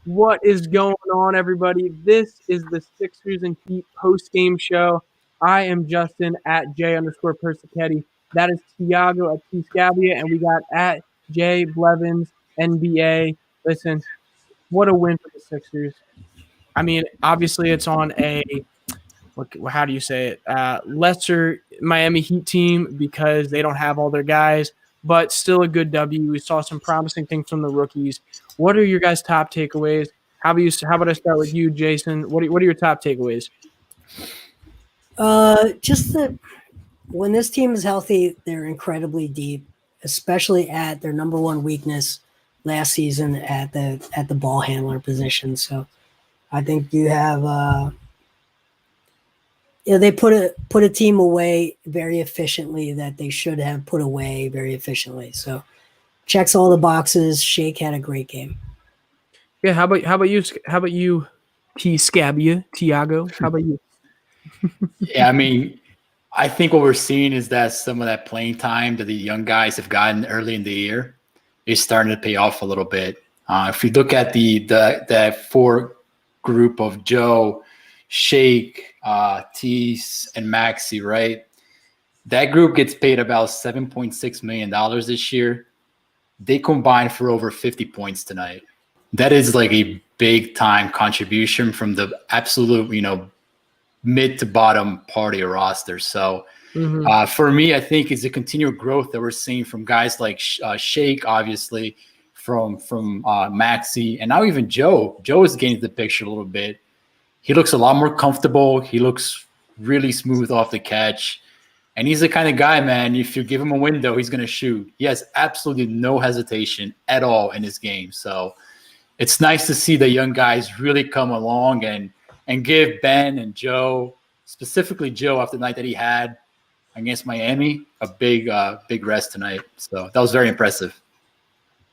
What is going on, everybody? This is the Sixers and Heat post-game show. I am Justin at J_Persichetti. That is Tiago at T Scabia, and we got at J Blevins NBA. Listen, what a win for the Sixers. I mean, obviously it's on a how do you say it? Lesser Miami Heat team because they don't have all their guys, but still a good W. We saw some promising things from the rookies. What are your guys' top takeaways? How about I start with you, Jason? What are your top takeaways? Just that when this team is healthy, they're incredibly deep, especially at their number one weakness last season at the ball handler position. So I think you have they put a team away very efficiently that they should have put away very efficiently. So checks all the boxes. Shake had a great game. Yeah, how about you, T Scabia, Tiago? How about you? Yeah, I mean, I think what we're seeing is that some of that playing time that the young guys have gotten early in the year is starting to pay off a little bit. If you look at the four group of Joe, Shake, Tease, and Maxi, right? That group gets paid about $7.6 million this year. They combined for over 50 points tonight. That is like a big time contribution from the absolute, mid to bottom part of your roster. So for me, I think it's a continual growth that we're seeing from guys like Shake, obviously, from Maxi, and now even Joe. Joe is getting the picture a little bit. He looks a lot more comfortable. He looks really smooth off the catch. And he's the kind of guy, man, if you give him a window, he's going to shoot. He has absolutely no hesitation at all in his game. So it's nice to see the young guys really come along and give Ben and Joe, specifically Joe, after the night that he had against Miami, a big rest tonight. So that was very impressive.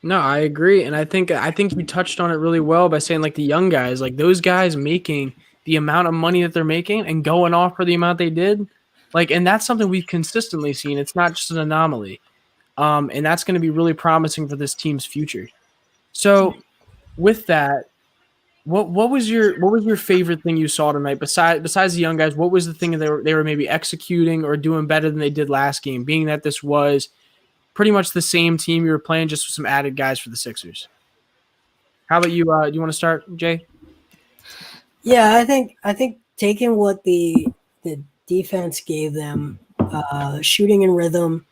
No, I agree, and I think you touched on it really well by saying like the young guys, like those guys making the amount of money that they're making and going off for the amount they did, like, and that's something we've consistently seen. It's not just an anomaly, and that's going to be really promising for this team's future. So, with that, what was your favorite thing you saw tonight besides the young guys? What was the thing that they were maybe executing or doing better than they did last game? Being that this was pretty much the same team you were playing, just with some added guys for the Sixers. How about you? Do you want to start, Jay? Yeah, I think taking what the defense gave them, shooting and rhythm,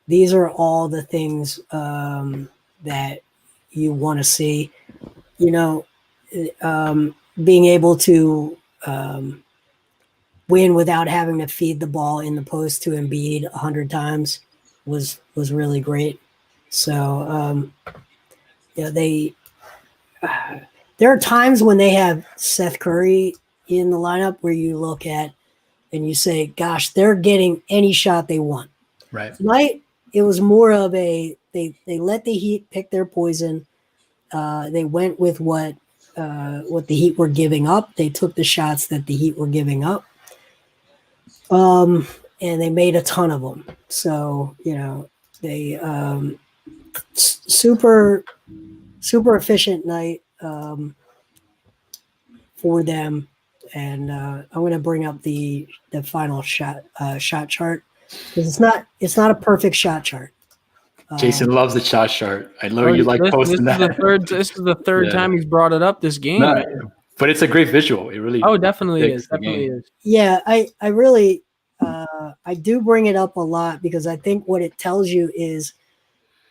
these are all the things that you want to see. Being able to win without having to feed the ball in the post to Embiid 100 times was really great. So there are times when they have Seth Curry in the lineup where you look at and you say, gosh, they're getting any shot they want. Right. Tonight, it was more of they let the Heat pick their poison. They went with what the Heat were giving up. They took the shots that the Heat were giving up. And they made a ton of them. So, they super efficient night for them. And I'm going to bring up the final shot chart because it's not a perfect shot chart. Jason loves the shot chart. I know you like posting that. This is the third time he's brought it up this game. No, but it's a great visual. It really. Oh, definitely is. Definitely is. Yeah, I really I do bring it up a lot because I think what it tells you is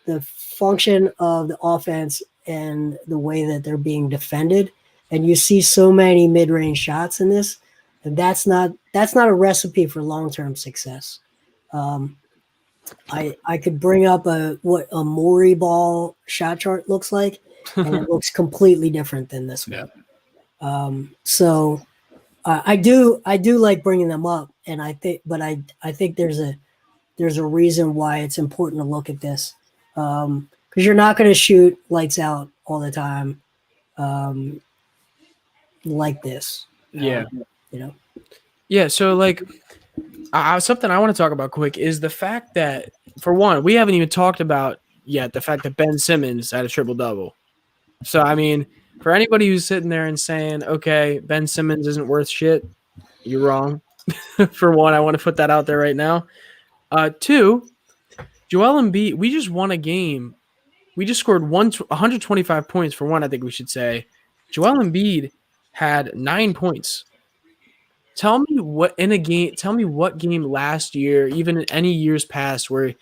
the function of the offense and the way that they're being defended. And you see so many mid-range shots in this, and that's not a recipe for long-term success. I could bring up what a Morey ball shot chart looks like, and it looks completely different than this one. Yeah. So I do like bringing them up, and I think there's a reason why it's important to look at this, because you're not going to shoot lights out all the time, like this. Yeah. Yeah. So like, something I want to talk about quick is the fact that, for one, we haven't even talked about yet the fact that Ben Simmons had a triple-double. So, I mean, For anybody who's sitting there and saying, okay, Ben Simmons isn't worth shit, you're wrong. For one, I want to put that out there right now. Two, Joel Embiid, we just won a game. We just scored 125 points for one, I think we should say. Joel Embiid had 9 points. Tell me what game last year, even in any years past, where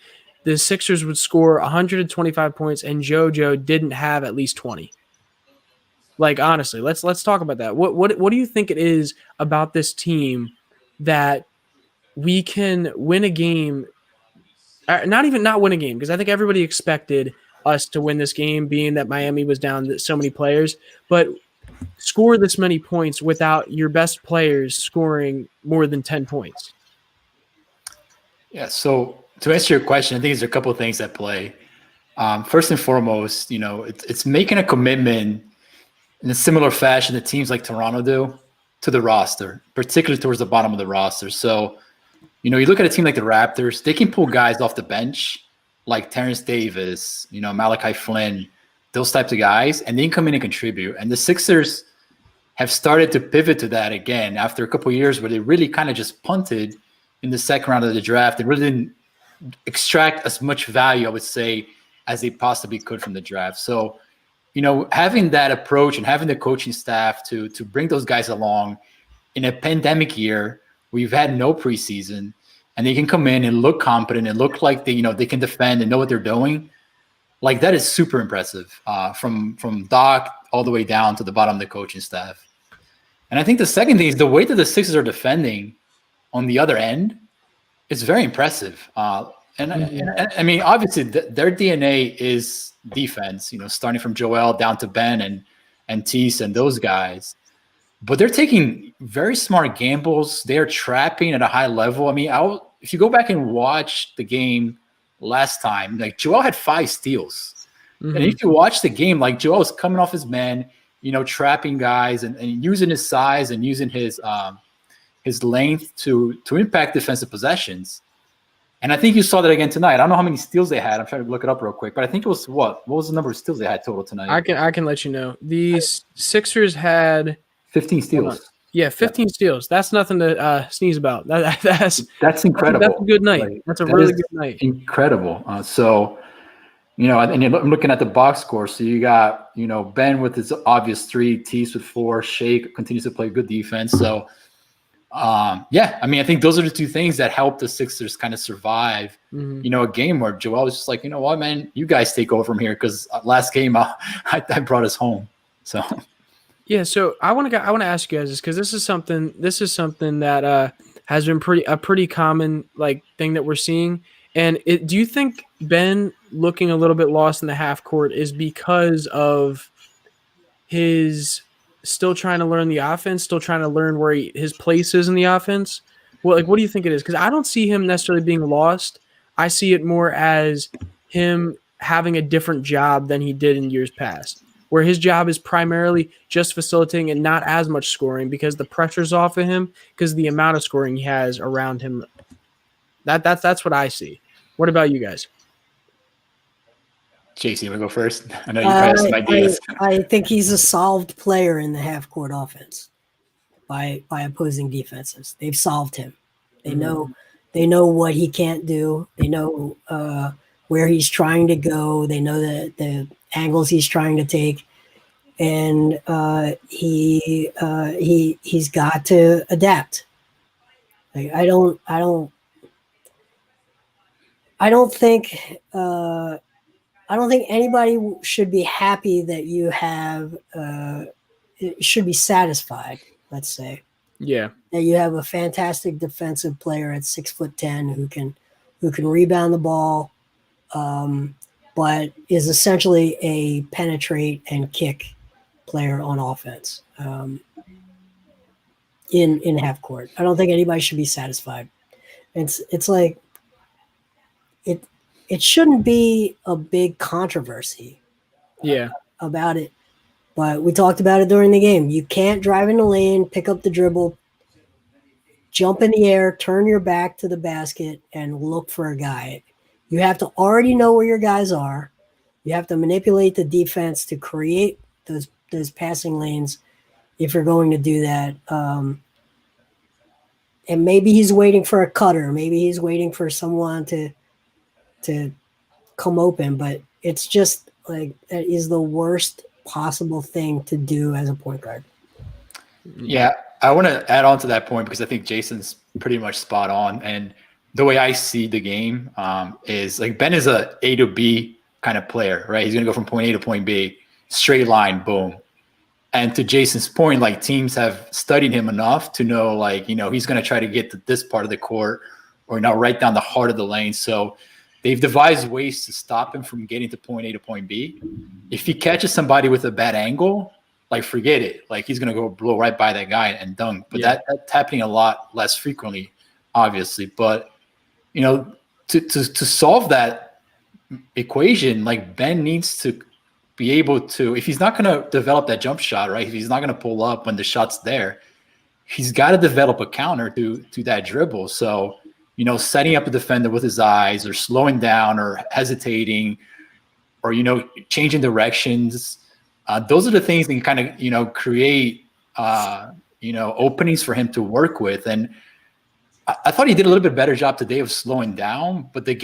the Sixers would score 125 points and JoJo didn't have at least 20. Like, honestly, let's talk about that. What do you think it is about this team that we can win a game? Not win a game, because I think everybody expected us to win this game, being that Miami was down so many players, but score this many points without your best players scoring more than 10 points. Yeah. So to answer your question, I think there's a couple of things at play. First and foremost, it's making a commitment in a similar fashion that teams like Toronto do to the roster, particularly towards the bottom of the roster. So, you look at a team like the Raptors, they can pull guys off the bench like Terrence Davis, Malachi Flynn, those types of guys, and they can come in and contribute. And the Sixers have started to pivot to that again after a couple of years where they really kind of just punted in the second round of the draft. They really didn't extract as much value, I would say, as they possibly could from the draft. So, having that approach and having the coaching staff to bring those guys along in a pandemic year, we've had no preseason, and they can come in and look competent and look like they can defend and know what they're doing. Like, that is super impressive from Doc all the way down to the bottom of the coaching staff. And I think the second thing is the way that the Sixers are defending on the other end is very impressive. I mean, obviously their DNA is defense, starting from Joel down to Ben and Tease and those guys. But they're taking very smart gambles. They're trapping at a high level. I mean, if you go back and watch the game last time, like, Joel had 5 steals. Mm-hmm. And if you watch the game, like, Joel was coming off his man, trapping guys and using his size and using his length to impact defensive possessions. And I think you saw that again tonight. I don't know how many steals they had. I'm trying to look it up real quick, but I think it was what was the number of steals they had total tonight? I can let you know. The Sixers had 15 steals. Yeah, 15 steals. That's nothing to sneeze about. That's incredible. That's a good night. Like, that's a really good night. Incredible. And I'm looking at the box score. So you got, Ben with his obvious 3, Tease with 4, Shea continues to play good defense. So, I mean, I think those are the 2 things that help the Sixers kind of survive, a game where Joel was just like, you know what, man, you guys take over from here, because last game I brought us home. So. Yeah, so I want to ask you guys this, because this is something that has been pretty common, like, thing that we're seeing. And do you think Ben looking a little bit lost in the half court is because of his still trying to learn the offense, still trying to learn where his place is in the offense? Well, like, what do you think it is? Because I don't see him necessarily being lost. I see it more as him having a different job than he did in years past, where his job is primarily just facilitating and not as much scoring, because the pressure's off of him because of the amount of scoring he has around him. That's what I see. What about you guys? JC, you want to go first? I know you probably have some ideas. I think he's a solved player in the half-court offense by opposing defenses. They've solved him. They know what he can't do. They know where he's trying to go. They know the angles he's trying to take, and he's got to adapt. Like, I don't think anybody should be happy that you have should be satisfied, let's say. Yeah. That you have a fantastic defensive player at 6'10" who can rebound the ball, but is essentially a penetrate and kick player on offense in half court. I don't think anybody should be satisfied. It's like it shouldn't be a big controversy about it. But we talked about it during the game. You can't drive in the lane, pick up the dribble, jump in the air, turn your back to the basket, and look for a guy. You have to already know where your guys are. You have to manipulate the defense to create those those passing lanes if you're going to do that. And maybe he's waiting for a cutter. Maybe he's waiting for someone to come open. But it's just like that is the worst possible thing to do as a point guard. Yeah, I want to add on to that point because I think Jason's pretty much spot on. And the way I see the game is like Ben is a A to B kind of player, right? He's going to go from point A to point B, straight line, boom. And to Jason's point, like teams have studied him enough to know, like, you know, he's going to try to get to this part of the court or, you know, right down the heart of the lane. So they've devised ways to stop him from getting to point A to point B. If he catches somebody with a bad angle, like forget it. Like he's going to go blow right by that guy and dunk. But that's happening a lot less frequently, obviously. But, you know, to solve that equation, like Ben needs to be able to, if he's not going to develop that jump shot, right? If he's not going to pull up when the shot's there, he's got to develop a counter to that dribble. So, you know, setting up a defender with his eyes or slowing down or hesitating or, you know, changing directions. Those are the things that can kind of, you know, create, you know, openings for him to work with. And I thought he did a little bit better job today of slowing down, but the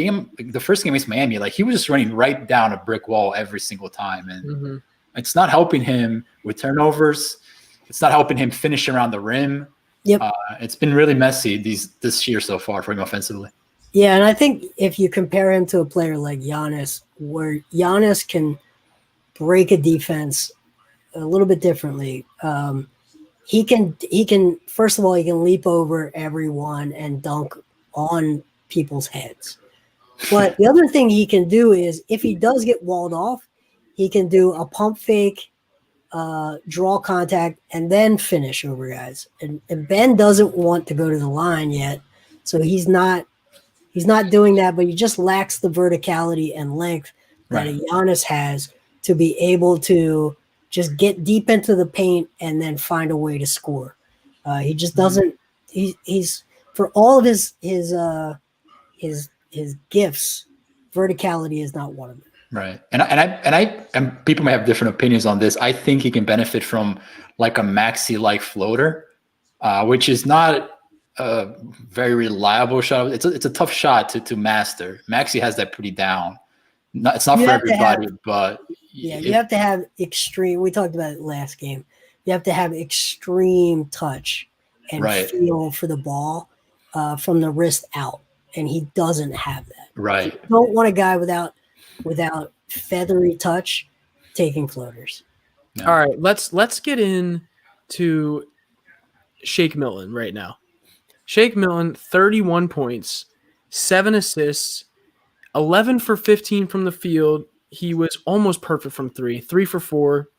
first game against Miami, like he was just running right down a brick wall every single time. And it's not helping him with turnovers. It's not helping him finish around the rim. Yep. It's been really messy this year so far for him offensively. Yeah, and I think if you compare him to a player like Giannis, where Giannis can break a defense a little bit differently, he can first of all, he can leap over everyone and dunk on people's heads. But the other thing he can do is if he does get walled off, he can do a pump fake, draw contact, and then finish over guys. And Ben doesn't want to go to the line yet, so he's not doing that, but he just lacks the verticality and length that a Giannis has to be able to just get deep into the paint and then find a way to score. He just doesn't. He's for all of his gifts, verticality is not one of them. Right, and people may have different opinions on this. I think he can benefit from like a Maxey-like floater, which is not a very reliable shot. It's a tough shot to master. Maxey has that pretty down. It's not for everybody, but you have to have extreme. We talked about it last game. You have to have extreme touch and feel for the ball from the wrist out, and he doesn't have that. Right. You don't want a guy without feathery touch taking floaters. No. All right, let's get into Shake Milton right now. Shake Milton, 31 points, 7 assists, 11 for 15 from the field. He was almost perfect from 3 for 4,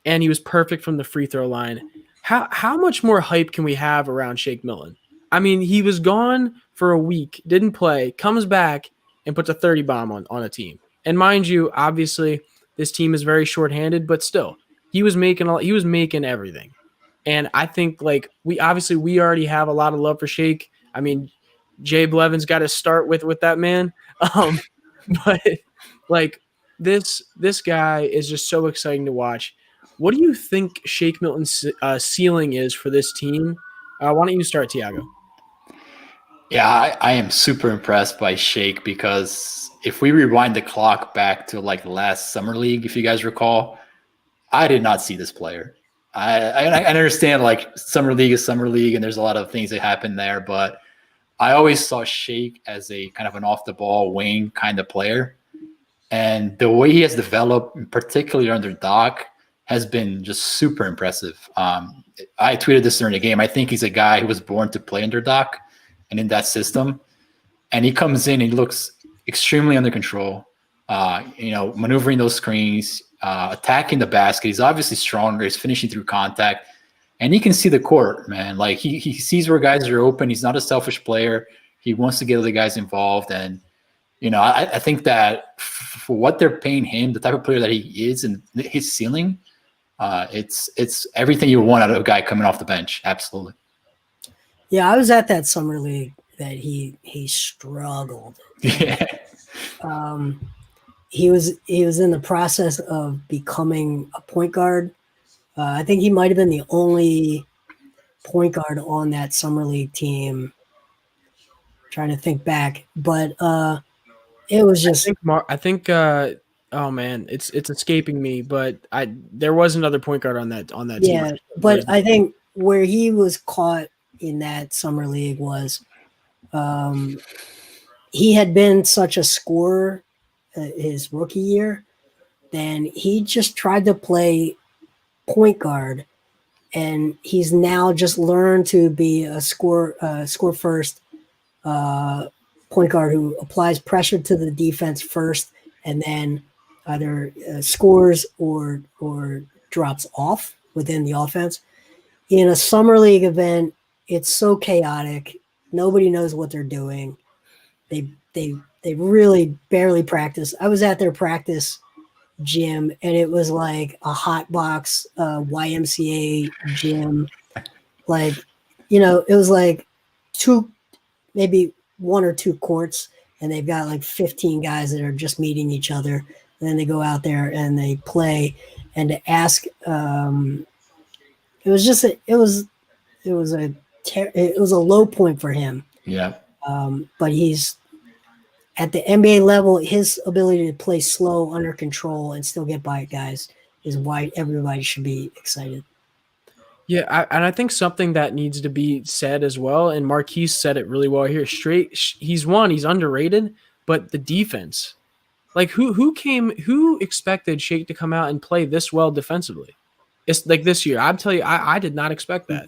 and he was perfect from the free throw line. How much more hype can we have around Shake Milton? I mean, he was gone for a week, didn't play, comes back and puts a 30 bomb on a team. And mind you, obviously, this team is very shorthanded, but still, he was making everything. And I think like we already have a lot of love for Shake. I mean, Jay Blevin's got to start with that man. But like this guy is just so exciting to watch. What do you think Shake Milton's ceiling is for this team? Why don't you start, Tiago? Yeah, I am super impressed by Shake because if we rewind the clock back to like last summer league, if you guys recall, I did not see this player. I understand like summer league is summer league and there's a lot of things that happen there, but I always saw Shake as a kind of an off the ball wing kind of player. And the way he has developed, particularly under Doc, has been just super impressive. I tweeted this during the game. I think he's a guy who was born to play under Doc and in that system. And he comes in and he looks extremely under control, maneuvering those screens, attacking the basket. He's obviously stronger. He's finishing through contact. And he can see the court, man. Like he sees where guys are open. He's not a selfish player. He wants to get other guys involved. And, I think that for what they're paying him, the type of player that he is and his ceiling, it's everything you want out of a guy coming off the bench. Absolutely. Yeah, I was at that summer league that he struggled. Yeah. He was in the process of becoming a point guard I think he might have been the only point guard on that summer league team. Trying to think back, but it was just I think oh man, it's escaping me, but there was another point guard on that team. yeah. But I think where he was caught in that summer league was he had been such a scorer his rookie year. Then he just tried to play point guard, and he's now just learned to be a score first point guard who applies pressure to the defense first, and then either scores or drops off within the offense. In a summer league event, it's so chaotic. Nobody knows what they're doing. They really barely practice. I was at their practice gym, and it was like a hot box YMCA gym. Like, it was like maybe one or two courts, and they've got like 15 guys that are just meeting each other. And then they go out there and they play. And to ask, it was a low point for him. Yeah. But he's at the NBA level. His ability to play slow, under control, and still get by guys is why everybody should be excited. Yeah, and I think something that needs to be said as well, and Marquise said it really well here. He's underrated, but the defense, like who expected Shake to come out and play this well defensively? It's like this year. I'm telling you, I did not expect that.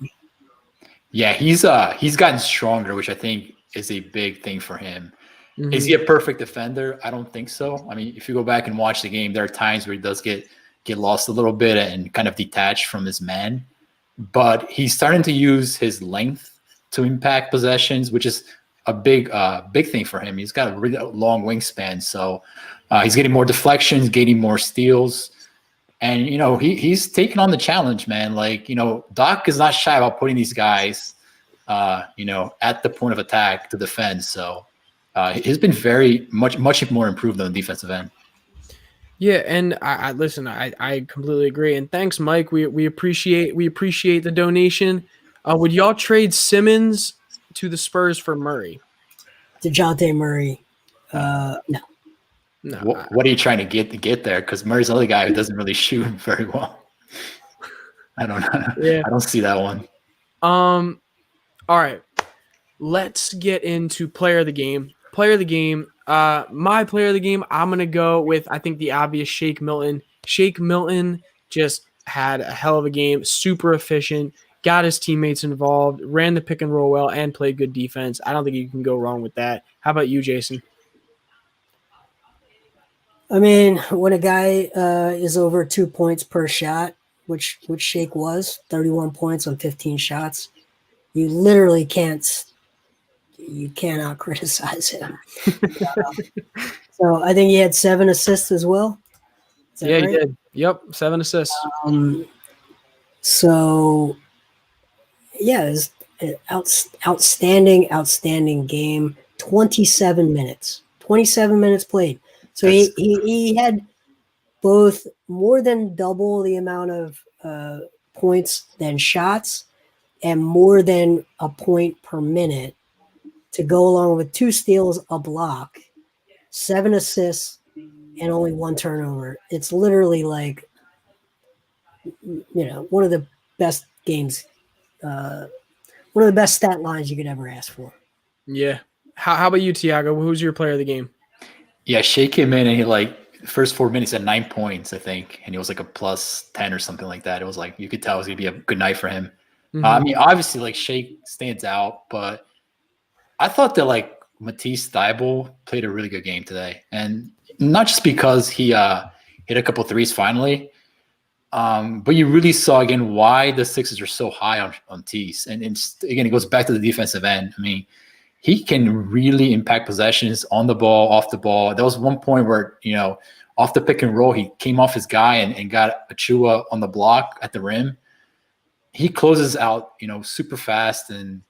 Yeah, he's gotten stronger, which I think is a big thing for him. Mm-hmm. Is he a perfect defender? I don't think so. I mean, if you go back and watch the game, there are times where he does get lost a little bit and kind of detached from his man. But he's starting to use his length to impact possessions, which is a big thing for him. He's got a really long wingspan, so he's getting more deflections, getting more steals, and he's taking on the challenge, man. Like Doc is not shy about putting these guys, at the point of attack to defend. So he's been very much more improved on the defensive end. Yeah, and I listen. I completely agree, and thanks, Mike. We appreciate the donation. Would y'all trade Simmons to the Spurs for Murray? DeJounte Murray, no. No. What are you trying to get there? Because Murray's another guy who doesn't really shoot very well. I don't know. Yeah. I don't see that one. All right, let's get into player of the game. My player of the game, I'm going to go with, I think, the obvious Shake Milton. Shake Milton just had a hell of a game, super efficient, got his teammates involved, ran the pick and roll well, and played good defense. I don't think you can go wrong with that. How about you, Jason? I mean, when a guy is over 2 points per shot, which Shake was, 31 points on 15 shots, you literally cannot criticize him. So I think he had 7 assists as well. Yeah, right? He did. Yep, 7 assists. So yeah, it's an outstanding game. 27 minutes played. So he had both more than double the amount of points than shots, and more than a point per minute, to go along with 2 steals, a block, 7 assists, and only 1 turnover. It's literally like, one of the best games, one of the best stat lines you could ever ask for. Yeah. How about you, Tiago? Who's your player of the game? Yeah, Shea came in and he first 4 minutes at 9 points, I think, and he was like a plus 10 or something like that. It was like you could tell it was gonna be a good night for him. Mm-hmm. I mean, obviously, Shea stands out, but I thought that Matisse Thybulle played a really good game today, and not just because he hit a couple threes finally, but you really saw again why the Sixers are so high on Tease, and again it goes back to the defensive end. I mean, he can really impact possessions on the ball, off the ball. There was one point where off the pick and roll, he came off his guy and got Achua on the block at the rim. He closes out super fast, and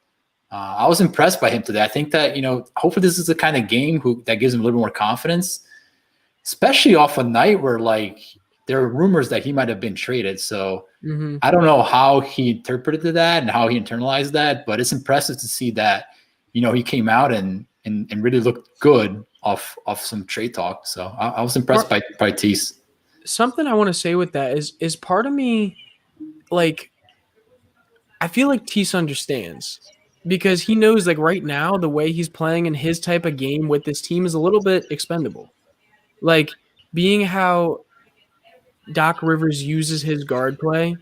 I was impressed by him today. I think that, hopefully this is the kind of game that gives him a little more confidence, especially off a night where there are rumors that he might have been traded. So Mhm. I don't know how he interpreted that and how he internalized that, but it's impressive to see that, he came out and really looked good off some trade talk. So I was impressed by Tease. Something I want to say with that is part of me, like, I feel like Tease understands because he knows, like, right now the way he's playing in his type of game with this team is a little bit expendable. Like, being how Doc Rivers uses his guard play,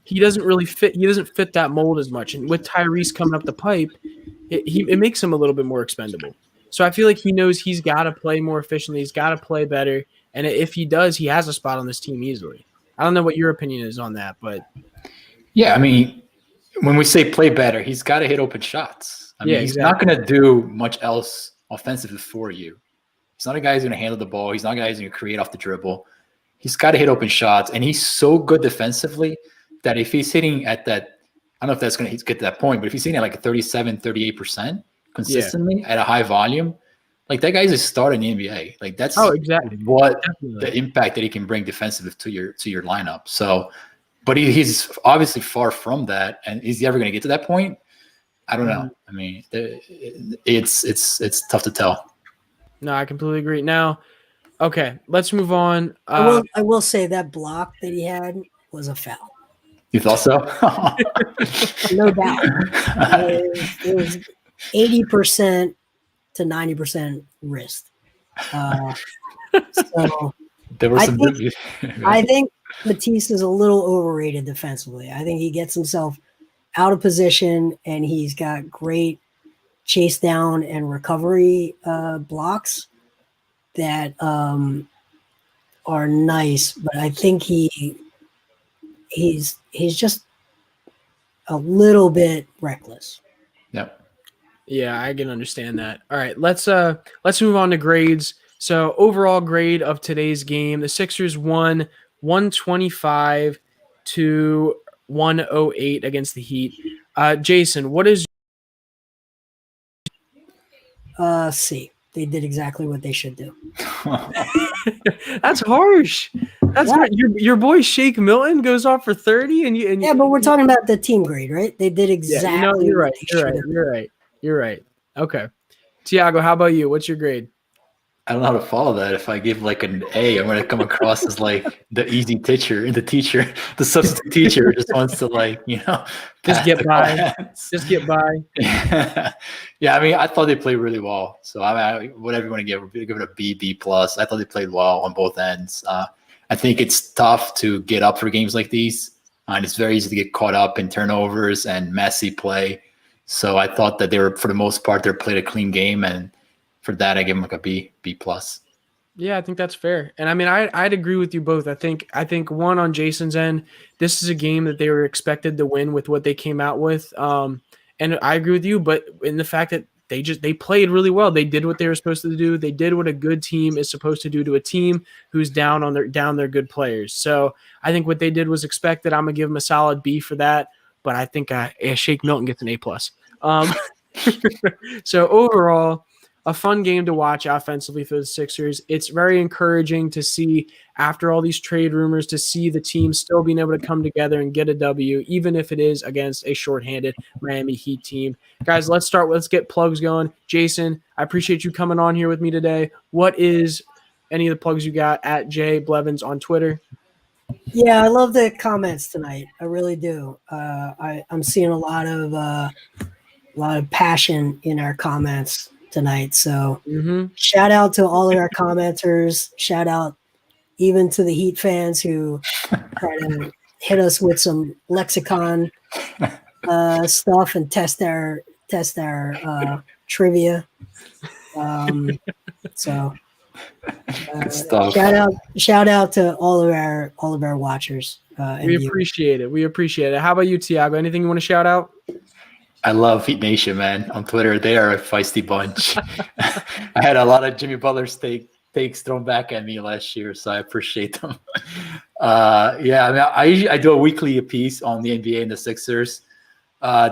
he doesn't really fit. He doesn't fit that mold as much. And with Tyrese coming up the pipe, it makes him a little bit more expendable. So I feel like he knows he's got to play more efficiently. He's got to play better. And if he does, he has a spot on this team easily. I don't know what your opinion is on that, but Yeah, I mean, when we say play better, he's got to hit open shots. I mean, he's not going to do much else offensively for you. He's not a guy who's going to handle the ball. He's not a guy who's going to create off the dribble. He's got to hit open shots, and he's so good defensively that if he's hitting at that, I don't know if that's going to get to that point, but if he's hitting at like a 37, 38% consistently at a high volume, like that guy's a star in the NBA. Like that's exactly what the impact that he can bring defensively to your lineup. So, but he's obviously far from that, and is he ever going to get to that point? I don't know. I mean, it's tough to tell. No, I completely agree. Now, okay, let's move on. I will say that block that he had was a foul. You thought so? No doubt. It was 80% to 90% wrist. So there were some. I think Matisse is a little overrated defensively. I think he gets himself out of position, and he's got great chase down and recovery blocks that are nice, but I think he's just a little bit reckless. Yep. Yeah, I can understand that. All right, let's move on to grades. So overall grade of today's game, the Sixers won 125 to 108 against the Heat. Jason, what is C? They did exactly what they should do. That's harsh. That's hard. Your boy Shake Milton goes off for 30, and but we're talking about the team grade, right? They did exactly. You're right. You're right. Okay, Tiago, how about you? What's your grade? I don't know how to follow that. If I give like an A, I'm going to come across as like the easy teacher, the substitute teacher just wants to just get by. Just get by. Yeah, I mean, I thought they played really well. So whatever you want to give it a B plus. I thought they played well on both ends. I think it's tough to get up for games like these, and it's very easy to get caught up in turnovers and messy play. So I thought that they were, for the most part, they played a clean game, and for that, I give them like a B plus. Yeah, I think that's fair. And I mean, I'd agree with you both. I think one, on Jason's end, this is a game that they were expected to win with what they came out with. And I agree with you, but in the fact that they played really well. They did what they were supposed to do. They did what a good team is supposed to do to a team who's down their good players. So I think what they did was expected. I'm gonna give them a solid B for that. But I think Shake Milton gets an A plus. So overall, a fun game to watch offensively for the Sixers. It's very encouraging to see, after all these trade rumors, to see the team still being able to come together and get a W, even if it is against a shorthanded Miami Heat team. Guys, let's get plugs going. Jason, I appreciate you coming on here with me today. What is any of the plugs you got at Jay Blevins on Twitter? Yeah, I love the comments tonight. I really do. I'm seeing a lot of passion in our comments tonight. So shout out to all of our commenters. Shout out even to the Heat fans who try to hit us with some lexicon stuff and test our trivia. So shout out to all of our watchers. We appreciate it. How about you, Tiago? Anything you want to shout out? I love Heat Nation, man. On Twitter, they are a feisty bunch. I had a lot of Jimmy Butler takes thrown back at me last year, so I appreciate them. Yeah, I mean, I do a weekly piece on the NBA and the Sixers.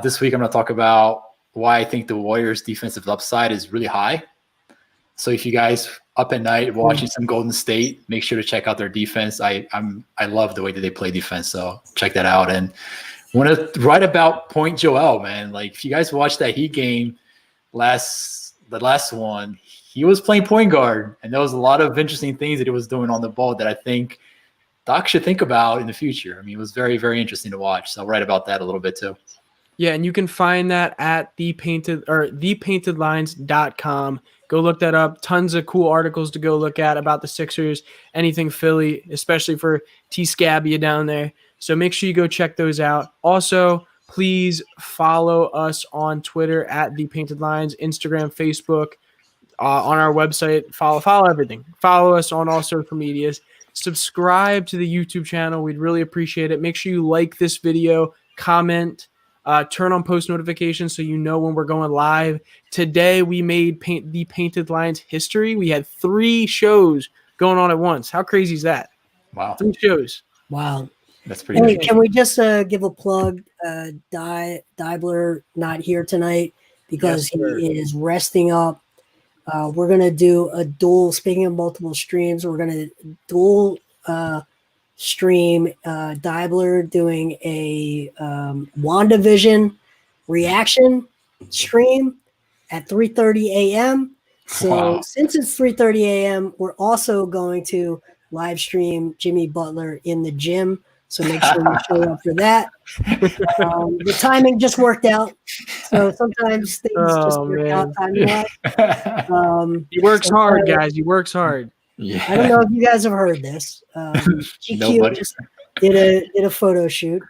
This week, I'm going to talk about why I think the Warriors' defensive upside is really high. So if you guys up at night watching some Golden State, make sure to check out their defense. I love the way that they play defense, so check that out. And want to write about Point Joel, man. Like if you guys watched that Heat game the last one, he was playing point guard, and there was a lot of interesting things that he was doing on the ball that I think Doc should think about in the future. I mean, it was very, very interesting to watch. So I'll write about that a little bit too. Yeah, and you can find that at thepaintedlines.com. Go look that up. Tons of cool articles to go look at about the Sixers, anything Philly, especially for T. Scabbia down there. So make sure you go check those out. Also, please follow us on Twitter at The Painted Lines, Instagram, Facebook, on our website. Follow everything. Follow us on all social medias. Subscribe to the YouTube channel. We'd really appreciate it. Make sure you like this video, comment, turn on post notifications so you know when we're going live. Today we made the Painted Lines history. We had 3 shows going on at once. How crazy is that? Wow. 3 shows. Wow. That's pretty Hey, good. can we just give a plug? Diebler not here tonight because Yes, sir. he is resting up. We're going to do a dual, speaking of multiple streams, we're going to dual stream Diebler doing a WandaVision reaction stream at 3:30 a.m. So Wow. since it's 3:30 a.m., we're also going to live stream Jimmy Butler in the gym. So make sure you show up for that. The timing just worked out. So sometimes things just work out timing-wise. He works hard, guys. He works hard. Yeah. I don't know if you guys have heard this. GQ Nobody. just did a photo shoot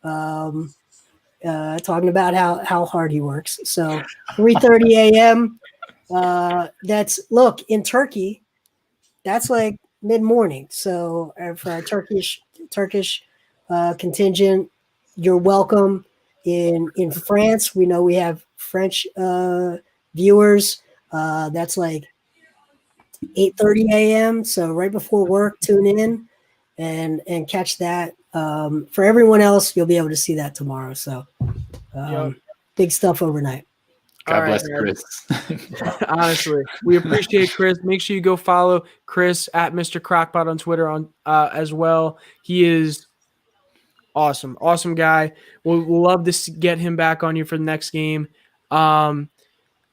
talking about how hard he works. So 3:30 a.m. That's look in Turkey. That's like mid-morning. So for our Turkish contingent, you're welcome. In France, we know we have French viewers. That's like 8:30 a.m. So right before work, tune in and catch that. For everyone else, you'll be able to see that tomorrow. So big stuff overnight. God All bless right, Chris. Honestly, we appreciate Chris. Make sure you go follow Chris at Mr. Crockpot on Twitter as well. He is awesome guy. We'll love to get him back on you for the next game. All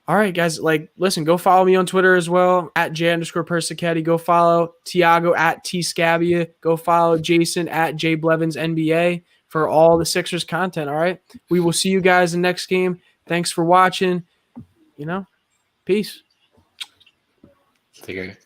right, guys. Like, listen, go follow me on Twitter as well at J_Persichetti. Go follow Tiago at T Scabbia. Go follow Jason at J Blevins NBA for all the Sixers content. All right, we will see you guys in the next game. Thanks for watching. Peace. Take care.